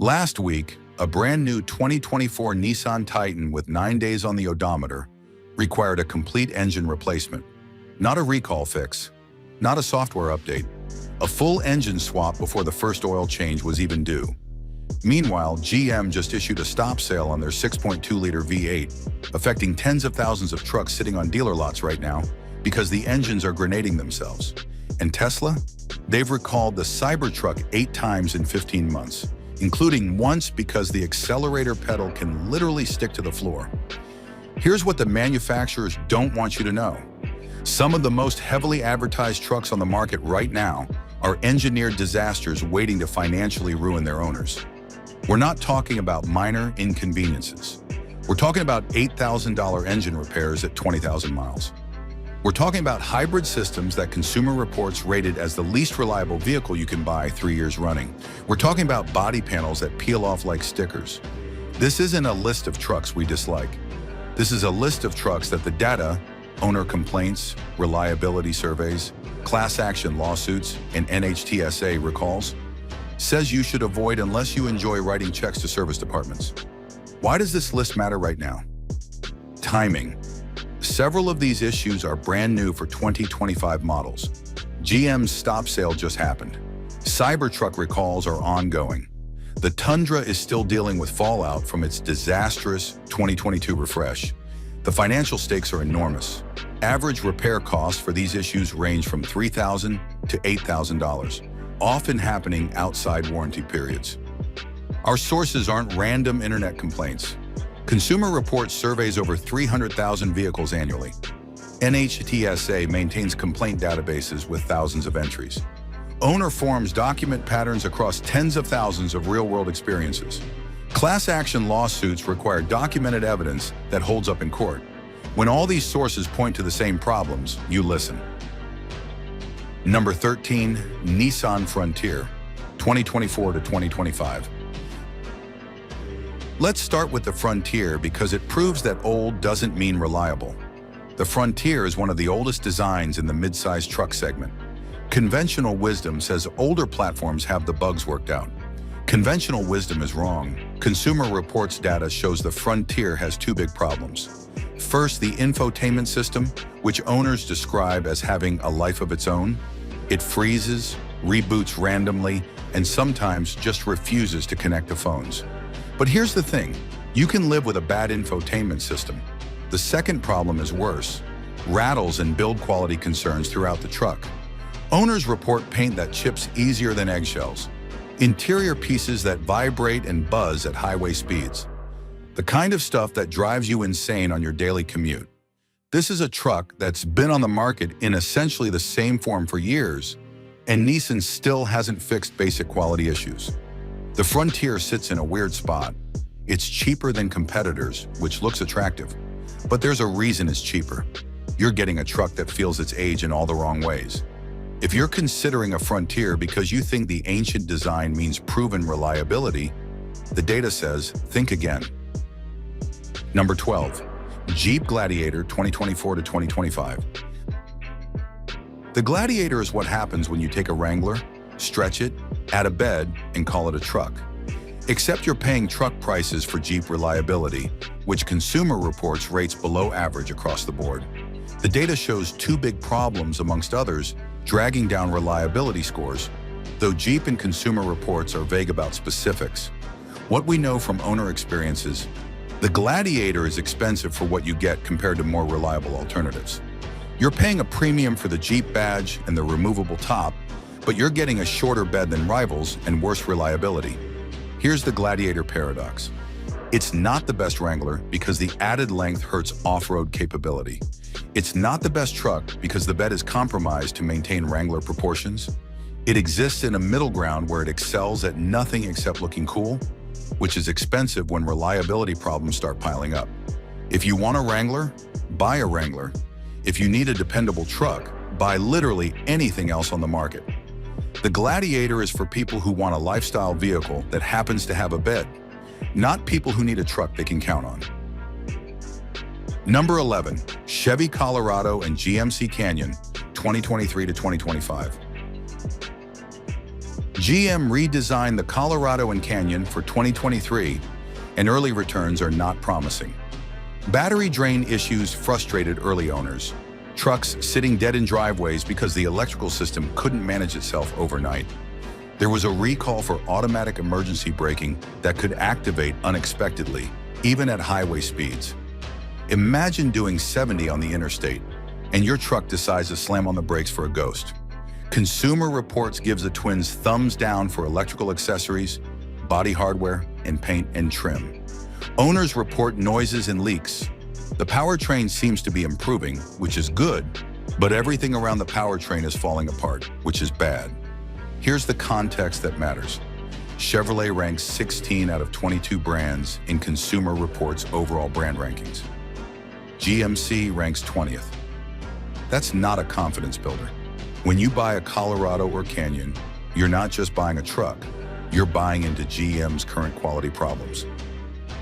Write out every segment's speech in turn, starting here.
Last week, a brand new 2024 Nissan Titan with 9 days on the odometer required a complete engine replacement. Not a recall fix, not a software update, a full engine swap before the first oil change was even due. Meanwhile, GM just issued a stop sale on their 6.2-liter V8, affecting tens of thousands of trucks sitting on dealer lots right now because the engines are grenading themselves. And Tesla? They've recalled the Cybertruck 8 times in 15 months, including once because the accelerator pedal can literally stick to the floor. Here's what the manufacturers don't want you to know. Some of the most heavily advertised trucks on the market right now are engineered disasters waiting to financially ruin their owners. We're not talking about minor inconveniences. We're talking about $8,000 engine repairs at 20,000 miles. We're talking about hybrid systems that Consumer Reports rated as the least reliable vehicle you can buy 3 years running. We're talking about body panels that peel off like stickers. This isn't a list of trucks we dislike. This is a list of trucks that the data, owner complaints, reliability surveys, class action lawsuits, and NHTSA recalls, says you should avoid unless you enjoy writing checks to service departments. Why does this list matter right now? Timing. Several of these issues are brand new for 2025 models. GM's stop sale just happened. Cybertruck recalls are ongoing. The Tundra is still dealing with fallout from its disastrous 2022 refresh. The financial stakes are enormous. Average repair costs for these issues range from $3,000 to $8,000, often happening outside warranty periods. Our sources aren't random internet complaints. Consumer Reports surveys over 300,000 vehicles annually. NHTSA maintains complaint databases with thousands of entries. Owner forms document patterns across tens of thousands of real-world experiences. Class action lawsuits require documented evidence that holds up in court. When all these sources point to the same problems, you listen. Number 13, Nissan Frontier, 2024 to 2025. Let's start with the Frontier because it proves that old doesn't mean reliable. The Frontier is one of the oldest designs in the midsize truck segment. Conventional wisdom says older platforms have the bugs worked out. Conventional wisdom is wrong. Consumer Reports data shows the Frontier has 2 big problems. First, the infotainment system, which owners describe as having a life of its own. It freezes, reboots randomly, and sometimes just refuses to connect to phones. But here's the thing, you can live with a bad infotainment system. The second problem is worse, rattles and build quality concerns throughout the truck. Owners report paint that chips easier than eggshells, interior pieces that vibrate and buzz at highway speeds. The kind of stuff that drives you insane on your daily commute. This is a truck that's been on the market in essentially the same form for years, and Nissan still hasn't fixed basic quality issues. The Frontier sits in a weird spot. It's cheaper than competitors, which looks attractive. But there's a reason it's cheaper. You're getting a truck that feels its age in all the wrong ways. If you're considering a Frontier because you think the ancient design means proven reliability, the data says, think again. Number 12, Jeep Gladiator 2024 to 2025. The Gladiator is what happens when you take a Wrangler, stretch it, add a bed, and call it a truck. Except you're paying truck prices for Jeep reliability, which Consumer Reports rates below average across the board. The data shows 2 big problems, amongst others, dragging down reliability scores, though Jeep and Consumer Reports are vague about specifics. What we know from owner experiences, the Gladiator is expensive for what you get compared to more reliable alternatives. You're paying a premium for the Jeep badge and the removable top, but you're getting a shorter bed than rivals and worse reliability. Here's the Gladiator paradox. It's not the best Wrangler because the added length hurts off-road capability. It's not the best truck because the bed is compromised to maintain Wrangler proportions. It exists in a middle ground where it excels at nothing except looking cool, which is expensive when reliability problems start piling up. If you want a Wrangler, buy a Wrangler. If you need a dependable truck, buy literally anything else on the market. The Gladiator is for people who want a lifestyle vehicle that happens to have a bed, not people who need a truck they can count on. Number 11, Chevy Colorado and GMC Canyon, 2023 to 2025. GM redesigned the Colorado and Canyon for 2023, and early returns are not promising. Battery drain issues frustrated early owners. Trucks sitting dead in driveways because the electrical system couldn't manage itself overnight. There was a recall for automatic emergency braking that could activate unexpectedly, even at highway speeds. Imagine doing 70 on the interstate, and your truck decides to slam on the brakes for a ghost. Consumer Reports gives the twins thumbs down for electrical accessories, body hardware, and paint and trim. Owners report noises and leaks. The powertrain seems to be improving, which is good, but everything around the powertrain is falling apart, which is bad. Here's the context that matters. Chevrolet ranks 16 out of 22 brands in Consumer Reports' overall brand rankings. GMC ranks 20th. That's not a confidence builder. When you buy a Colorado or Canyon, you're not just buying a truck, you're buying into GM's current quality problems.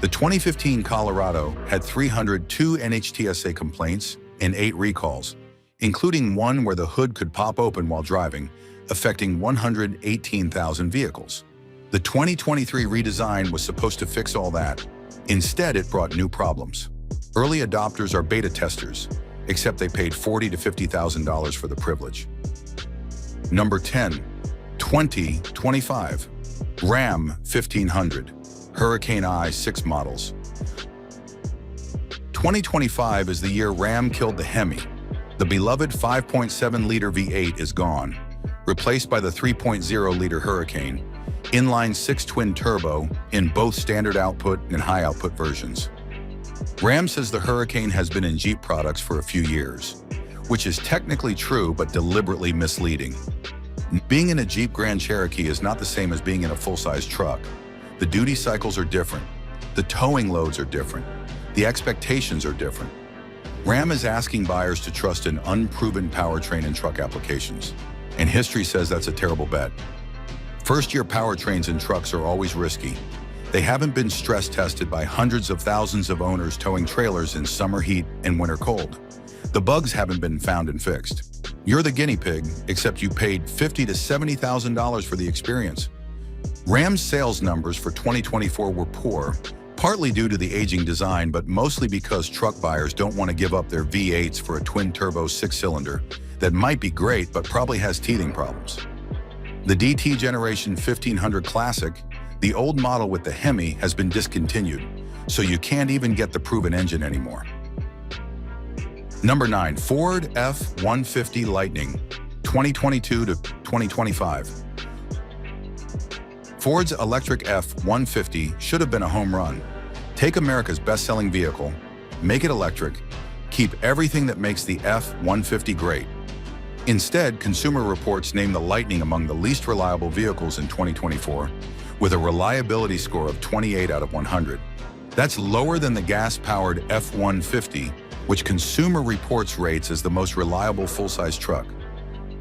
The 2015 Colorado had 302 NHTSA complaints and 8 recalls, including one where the hood could pop open while driving, affecting 118,000 vehicles. The 2023 redesign was supposed to fix all that. Instead, it brought new problems. Early adopters are beta testers, except they paid $40,000 to $50,000 for the privilege. Number 10, 2025, Ram 1500, Hurricane i6 models. 2025 is the year Ram killed the Hemi. The beloved 5.7-liter V8 is gone, replaced by the 3.0-liter Hurricane, inline-6 twin-turbo in both standard output and high output versions. Ram says the Hurricane has been in Jeep products for a few years, which is technically true but deliberately misleading. Being in a Jeep Grand Cherokee is not the same as being in a full-size truck. The duty cycles are different, the towing loads are different, the expectations are different. Ram is asking buyers to trust an unproven powertrain in truck applications, and history says that's a terrible bet. First-year powertrains in trucks are always risky. They haven't been stress tested by hundreds of thousands of owners towing trailers in summer heat and winter cold. The bugs haven't been found and fixed. You're the guinea pig, except you paid $50,000 to $70,000 for the experience. Ram's sales numbers for 2024 were poor, partly due to the aging design, but mostly because truck buyers don't want to give up their V8s for a twin-turbo 6-cylinder that might be great but probably has teething problems. The DT Generation 1500 Classic, the old model with the Hemi, has been discontinued, so you can't even get the proven engine anymore. Number 9, Ford F-150 Lightning, 2022 to 2025. Ford's electric F-150 should have been a home run. Take America's best-selling vehicle, make it electric, keep everything that makes the F-150 great. Instead, Consumer Reports named the Lightning among the least reliable vehicles in 2024, with a reliability score of 28 out of 100. That's lower than the gas-powered F-150, which Consumer Reports rates as the most reliable full-size truck.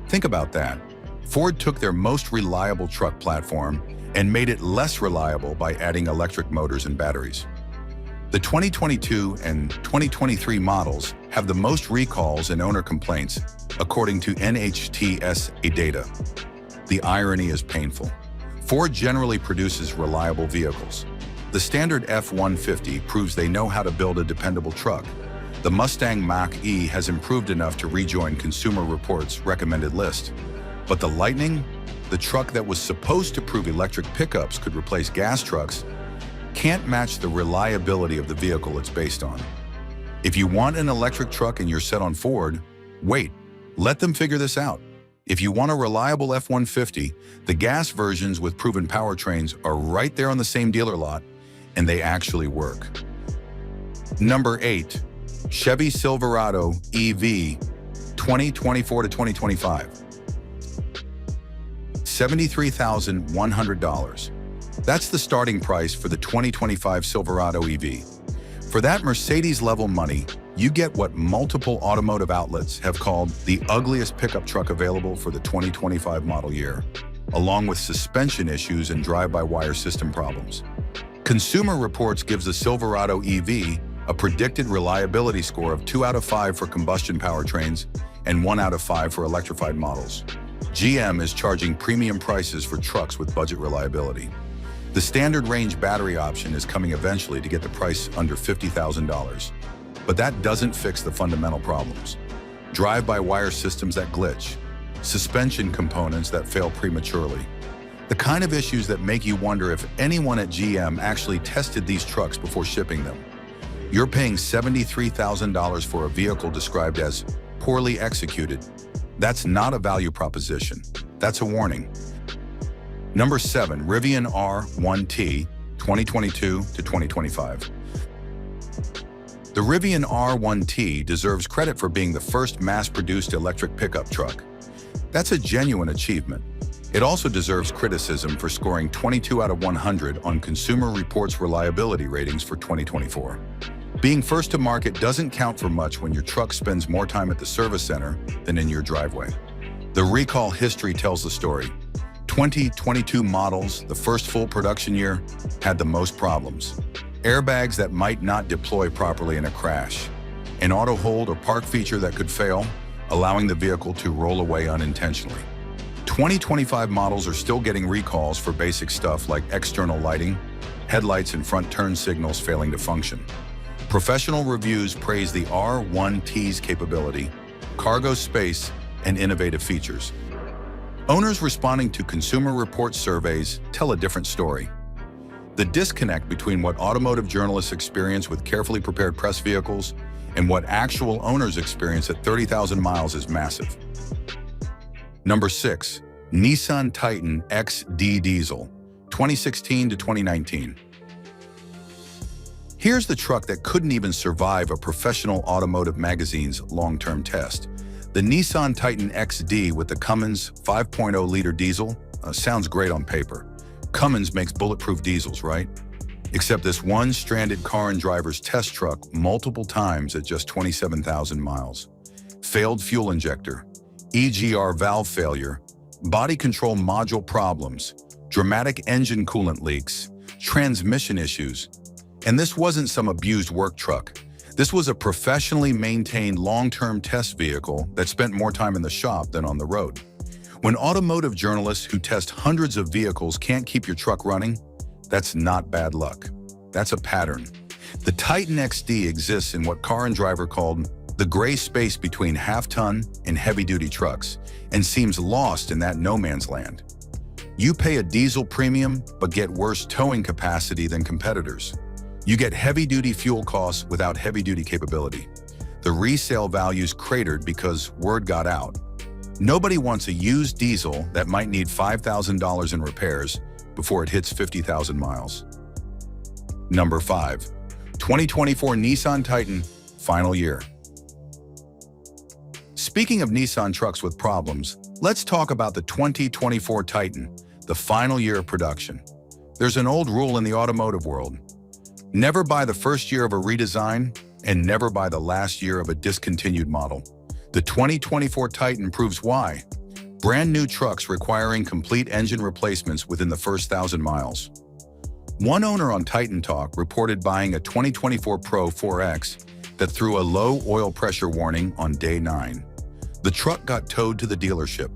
Think about that. Ford took their most reliable truck platform and made it less reliable by adding electric motors and batteries. The 2022 and 2023 models have the most recalls and owner complaints, according to NHTSA data. The irony is painful. Ford generally produces reliable vehicles. The standard F-150 proves they know how to build a dependable truck. The Mustang Mach-E has improved enough to rejoin Consumer Reports' recommended list. But the Lightning, the truck that was supposed to prove electric pickups could replace gas trucks, can't match the reliability of the vehicle it's based on. If you want an electric truck and you're set on Ford, wait, let them figure this out. If you want a reliable F-150, the gas versions with proven powertrains are right there on the same dealer lot, and they actually work. Number 8, Chevy Silverado EV, 2024 to 2025. $73,100. That's the starting price for the 2025 Silverado EV. For that Mercedes-level money, you get what multiple automotive outlets have called the ugliest pickup truck available for the 2025 model year, along with suspension issues and drive-by-wire system problems. Consumer Reports gives the Silverado EV a predicted reliability score of 2 out of 5 for combustion powertrains and 1 out of 5 for electrified models. GM is charging premium prices for trucks with budget reliability. The standard range battery option is coming eventually to get the price under $50,000. But that doesn't fix the fundamental problems. Drive-by-wire systems that glitch, suspension components that fail prematurely. The kind of issues that make you wonder if anyone at GM actually tested these trucks before shipping them. You're paying $73,000 for a vehicle described as poorly executed. That's not a value proposition. That's a warning. Number 7, Rivian R1T, 2022 to 2025. The Rivian R1T deserves credit for being the first mass-produced electric pickup truck. That's a genuine achievement. It also deserves criticism for scoring 22 out of 100 on Consumer Reports reliability ratings for 2024. Being first to market doesn't count for much when your truck spends more time at the service center than in your driveway. The recall history tells the story. 2022 models, the first full production year, had the most problems. Airbags that might not deploy properly in a crash. An auto hold or park feature that could fail, allowing the vehicle to roll away unintentionally. 2025 models are still getting recalls for basic stuff like external lighting, headlights and front turn signals failing to function. Professional reviews praise the R1T's capability, cargo space, and innovative features. Owners responding to Consumer Reports surveys tell a different story. The disconnect between what automotive journalists experience with carefully prepared press vehicles and what actual owners experience at 30,000 miles is massive. Number 6, Nissan Titan XD Diesel, 2016 to 2019. Here's the truck that couldn't even survive a professional automotive magazine's long-term test. The Nissan Titan XD with the Cummins 5.0-liter diesel sounds great on paper. Cummins makes bulletproof diesels, right? Except this one stranded car and driver's test truck multiple times at just 27,000 miles. Failed fuel injector, EGR valve failure, body control module problems, dramatic engine coolant leaks, transmission issues. And this wasn't some abused work truck. This was a professionally maintained long-term test vehicle that spent more time in the shop than on the road. When automotive journalists who test hundreds of vehicles can't keep your truck running, that's not bad luck. That's a pattern. The Titan XD exists in what Car and Driver called the gray space between half-ton and heavy-duty trucks, and seems lost in that no man's land. You pay a diesel premium, but get worse towing capacity than competitors. You get heavy-duty fuel costs without heavy-duty capability. The resale value's cratered because word got out. Nobody wants a used diesel that might need $5,000 in repairs before it hits 50,000 miles. Number 5, 2024 Nissan Titan, final year. Speaking of Nissan trucks with problems, let's talk about the 2024 Titan, the final year of production. There's an old rule in the automotive world. Never buy the first year of a redesign, and never buy the last year of a discontinued model. The 2024 Titan proves why. Brand new trucks requiring complete engine replacements within the first 1,000 miles. One owner on Titan Talk reported buying a 2024 Pro 4X that threw a low oil pressure warning on day 9. The truck got towed to the dealership,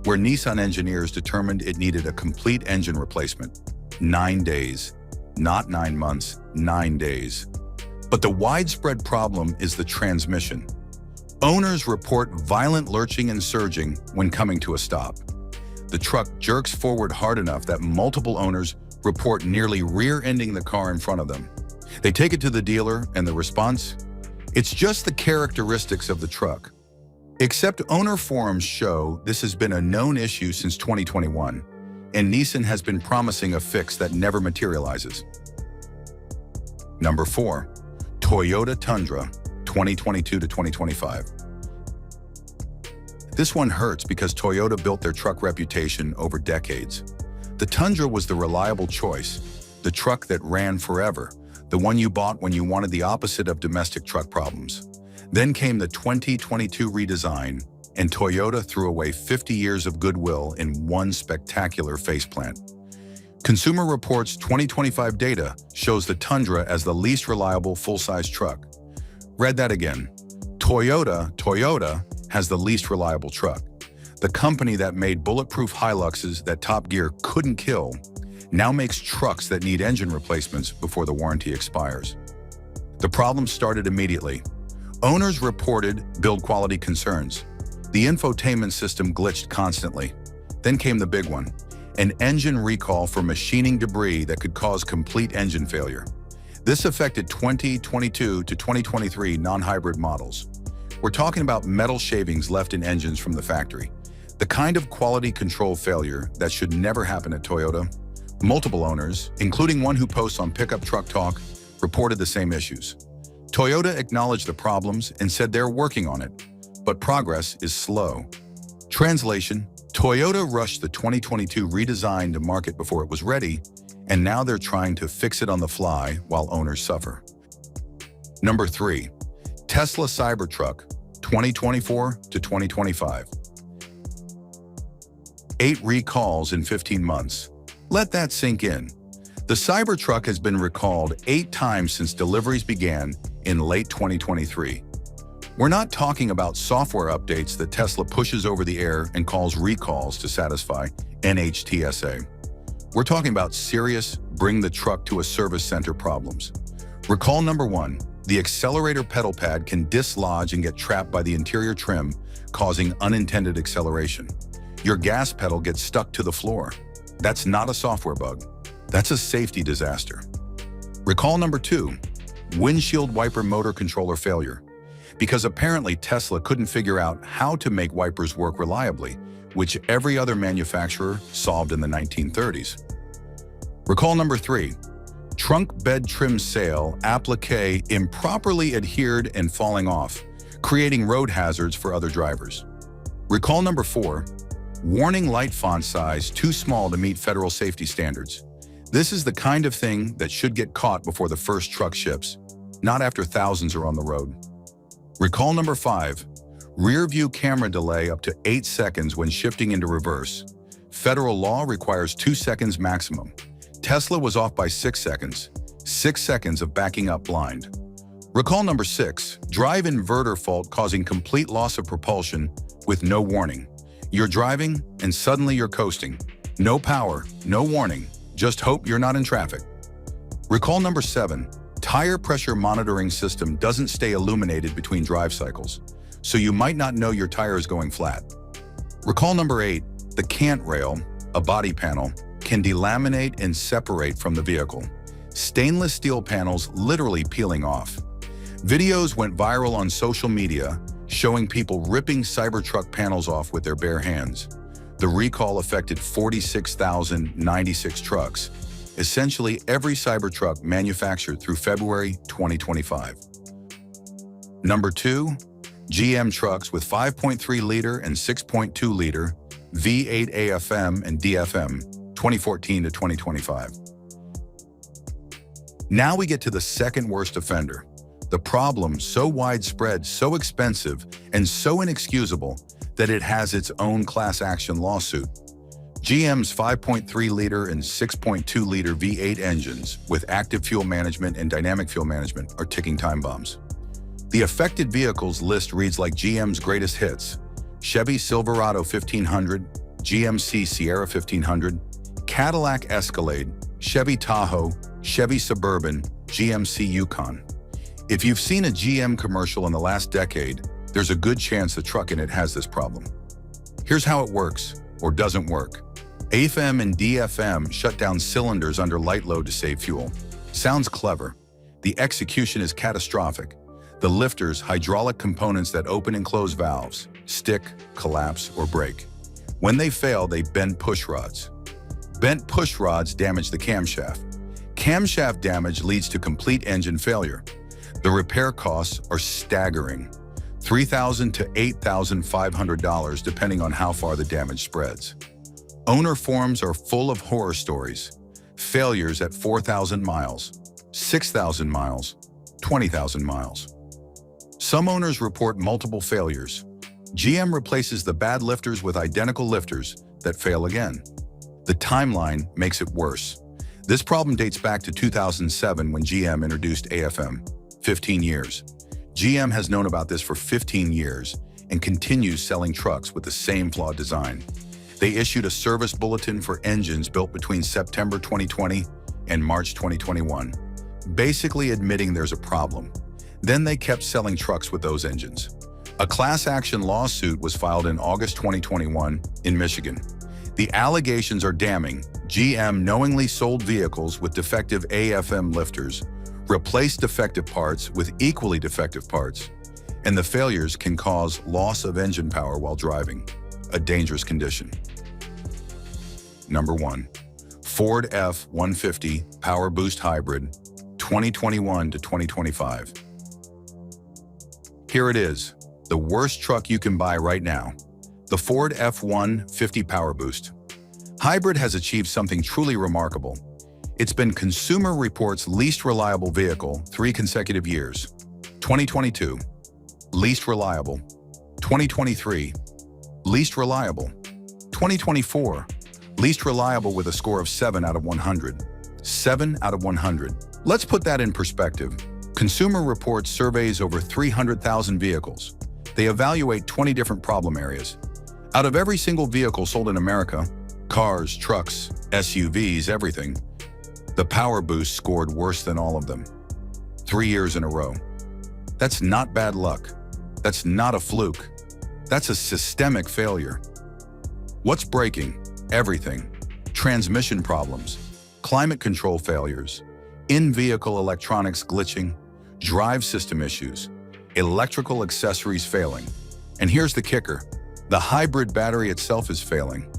where Nissan engineers determined it needed a complete engine replacement. 9 days. Not 9 months, 9 days. But the widespread problem is the transmission. Owners report violent lurching and surging when coming to a stop. The truck jerks forward hard enough that multiple owners report nearly rear-ending the car in front of them. They take it to the dealer, and the response? It's just the characteristics of the truck. Except owner forums show this has been a known issue since 2021. And Nissan has been promising a fix that never materializes. Number 4, Toyota Tundra, 2022 to 2025. This one hurts because Toyota built their truck reputation over decades. The Tundra was the reliable choice, the truck that ran forever, the one you bought when you wanted the opposite of domestic truck problems. Then came the 2022 redesign, and Toyota threw away 50 years of goodwill in one spectacular faceplant. Consumer Reports 2025 data shows the Tundra as the least reliable full-size truck. Read that again. Toyota has the least reliable truck. The company that made bulletproof Hiluxes that Top Gear couldn't kill now makes trucks that need engine replacements before the warranty expires. The problem started immediately. Owners reported build quality concerns. The infotainment system glitched constantly. Then came the big one, an engine recall for machining debris that could cause complete engine failure. This affected 2022 to 2023 non-hybrid models. We're talking about metal shavings left in engines from the factory. The kind of quality control failure that should never happen at Toyota. Multiple owners, including one who posts on Pickup Truck Talk, reported the same issues. Toyota acknowledged the problems and said they're working on it, but progress is slow. Translation: Toyota rushed the 2022 redesign to market before it was ready, and now they're trying to fix it on the fly while owners suffer. Number 3. Tesla Cybertruck, 2024 to 2025. 8 recalls in 15 months. Let that sink in. The Cybertruck has been recalled 8 times since deliveries began in late 2023. We're not talking about software updates that Tesla pushes over the air and calls recalls to satisfy NHTSA. We're talking about serious, bring the truck to a service center problems. Recall number 1, the accelerator pedal pad can dislodge and get trapped by the interior trim, causing unintended acceleration. Your gas pedal gets stuck to the floor. That's not a software bug. That's a safety disaster. Recall number 2, windshield wiper motor controller failure. Because apparently Tesla couldn't figure out how to make wipers work reliably, which every other manufacturer solved in the 1930s. Recall number 3, trunk bed trim sail applique improperly adhered and falling off, creating road hazards for other drivers. Recall number 4, warning light font size too small to meet federal safety standards. This is the kind of thing that should get caught before the first truck ships, not after thousands are on the road. Recall number 5, rear view camera delay up to 8 seconds when shifting into reverse. Federal law requires 2 seconds maximum. Tesla was off by 6 seconds. 6 seconds of backing up blind. Recall number 6, drive inverter fault causing complete loss of propulsion with no warning. You're driving and suddenly you're coasting. No power, no warning, just hope you're not in traffic. Recall number 7, tire pressure monitoring system doesn't stay illuminated between drive cycles, so you might not know your tire is going flat. Recall number 8, the cant rail, a body panel, can delaminate and separate from the vehicle. Stainless steel panels literally peeling off. Videos went viral on social media showing people ripping Cybertruck panels off with their bare hands. The recall affected 46,096 trucks, essentially every Cybertruck manufactured through February 2025. Number 2, GM trucks with 5.3-liter and 6.2-liter V8 AFM and DFM, 2014 to 2025. Now we get to the second worst offender. The problem so widespread, so expensive, and so inexcusable that it has its own class action lawsuit. GM's 5.3-liter and 6.2-liter V8 engines with active fuel management and dynamic fuel management are ticking time bombs. The affected vehicles list reads like GM's greatest hits: Chevy Silverado 1500, GMC Sierra 1500, Cadillac Escalade, Chevy Tahoe, Chevy Suburban, GMC Yukon. If you've seen a GM commercial in the last decade, there's a good chance the truck in it has this problem. Here's how it works, or doesn't work. AFM and DFM shut down cylinders under light load to save fuel. Sounds clever. The execution is catastrophic. The lifters, hydraulic components that open and close valves, stick, collapse, or break. When they fail, they bend push rods. Bent push rods damage the camshaft. Camshaft damage leads to complete engine failure. The repair costs are staggering, $3,000 to $8,500 depending on how far the damage spreads. Owner forums are full of horror stories. Failures at 4,000 miles, 6,000 miles, 20,000 miles. Some owners report multiple failures. GM replaces the bad lifters with identical lifters that fail again. The timeline makes it worse. This problem dates back to 2007 when GM introduced AFM. 15 years. GM has known about this for 15 years, and continues selling trucks with the same flawed design. They issued a service bulletin for engines built between September 2020 and March 2021, basically admitting there's a problem. Then they kept selling trucks with those engines. A class action lawsuit was filed in August 2021 in Michigan. The allegations are damning. GM knowingly sold vehicles with defective AFM lifters, replaced defective parts with equally defective parts, and the failures can cause loss of engine power while driving, a dangerous condition. Number 1. Ford F-150 PowerBoost Hybrid, 2021 to 2025. Here it is, the worst truck you can buy right now. The Ford F-150 PowerBoost. Hybrid has achieved something truly remarkable. It's been Consumer Reports' least reliable vehicle 3 consecutive years. 2022, least reliable. 2023, least reliable. 2024, least reliable with a score of 7 out of 100. 7 out of 100. Let's put that in perspective. Consumer Reports surveys over 300,000 vehicles. They evaluate 20 different problem areas. Out of every single vehicle sold in America, cars, trucks, SUVs, everything, the PowerBoost scored worse than all of them. 3 years in a row. That's not bad luck. That's not a fluke. That's a systemic failure. What's breaking? Everything. Transmission problems, climate control failures, in-vehicle electronics glitching, drive system issues, electrical accessories failing. And here's the kicker. The hybrid battery itself is failing.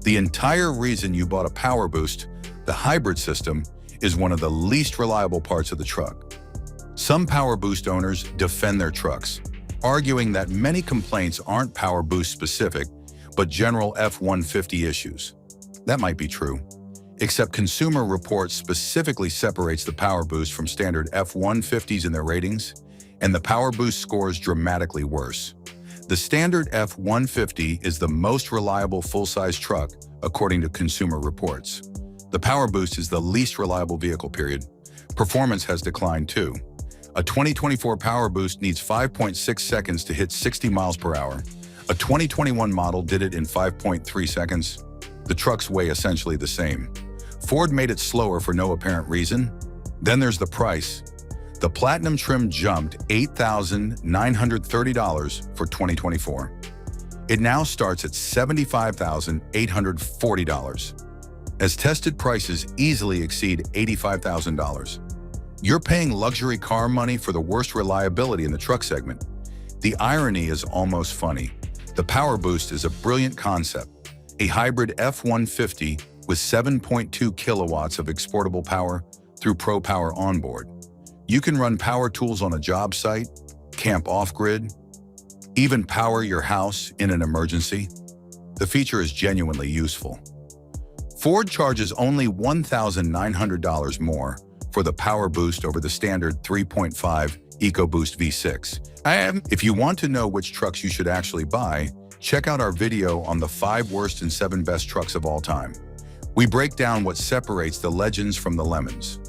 The entire reason you bought a PowerBoost, the hybrid system, is one of the least reliable parts of the truck. Some PowerBoost owners defend their trucks, arguing that many complaints aren't PowerBoost specific, but general F-150 issues. That might be true, except Consumer Reports specifically separates the PowerBoost from standard F-150s in their ratings, and the PowerBoost scores dramatically worse. The standard F-150 is the most reliable full-size truck, according to Consumer Reports. The PowerBoost is the least reliable vehicle, period. Performance has declined too. A 2024 PowerBoost needs 5.6 seconds to hit 60 miles per hour. A 2021 model did it in 5.3 seconds. The trucks weigh essentially the same. Ford made it slower for no apparent reason. Then there's the price. The Platinum trim jumped $8,930 for 2024. It now starts at $75,840, as tested prices easily exceed $85,000. You're paying luxury car money for the worst reliability in the truck segment. The irony is almost funny. The PowerBoost is a brilliant concept, a hybrid F-150 with 7.2 kilowatts of exportable power through Pro Power onboard. You can run power tools on a job site, camp off-grid, even power your house in an emergency. The feature is genuinely useful. Ford charges only $1,900 more for the PowerBoost over the standard 3.5 EcoBoost V6. If you want to know which trucks you should actually buy, check out our video on the 5 worst and 7 best trucks of all time. We break down what separates the legends from the lemons.